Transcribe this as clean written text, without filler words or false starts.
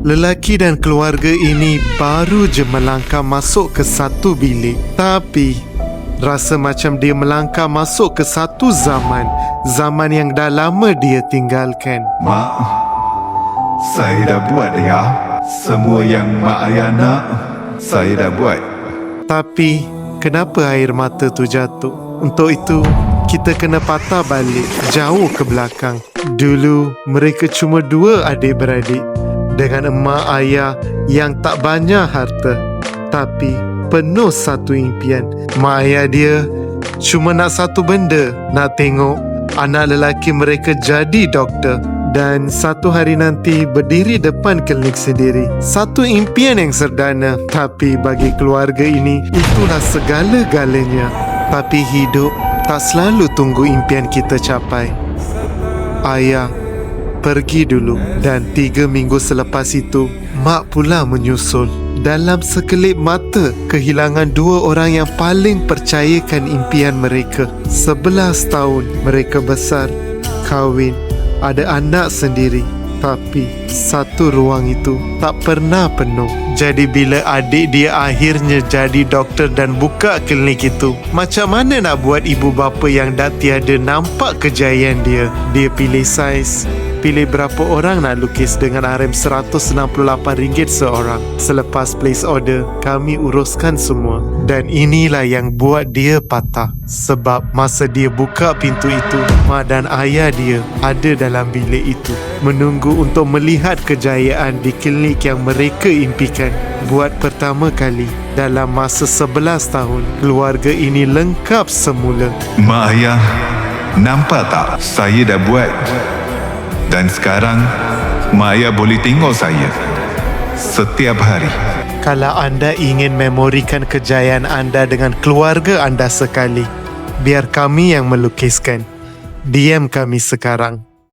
Lelaki dan keluarga ini baru je melangkah masuk ke satu bilik. Tapi rasa macam dia melangkah masuk ke satu zaman yang dah lama dia tinggalkan. Mak, saya dah buat ya. Semua yang mak ayah nak, saya dah buat. Tapi kenapa air mata tu jatuh? Untuk itu kita kena patah balik jauh ke belakang. Dulu mereka cuma 2 adik-beradik dengan emak ayah yang tak banyak harta, tapi penuh satu impian. Mak ayah dia cuma nak satu benda, nak tengok anak lelaki mereka jadi doktor dan satu hari nanti berdiri depan klinik sendiri. Satu impian yang sederhana, tapi bagi keluarga ini itulah segala-galanya. Tapi hidup tak selalu tunggu impian kita capai. Ayah pergi dulu dan 3 minggu selepas itu mak pula menyusul. Dalam sekelip mata kehilangan 2 orang yang paling percayakan impian mereka. 11 tahun mereka besar, kahwin, ada anak sendiri. Tapi satu ruang itu tak pernah penuh. Jadi bila adik dia akhirnya jadi doktor dan buka klinik itu, macam mana nak buat ibu bapa yang dah tiada nampak kejayaan dia? Dia pilih saiz, pilih berapa orang nak lukis dengan RM RM168 seorang. Selepas place order, kami uruskan semua. Dan inilah yang buat dia patah. Sebab masa dia buka pintu itu, mak dan ayah dia ada dalam bilik itu, menunggu untuk melihat kejayaan di klinik yang mereka impikan. Buat pertama kali dalam masa 11 tahun, keluarga ini lengkap semula. Mak ayah, nampak tak? Saya dah buat. Dan sekarang, mak ayah boleh tengok saya setiap hari. Kalau anda ingin memorikan kejayaan anda dengan keluarga anda sekali, biar kami yang melukiskan. DM kami sekarang.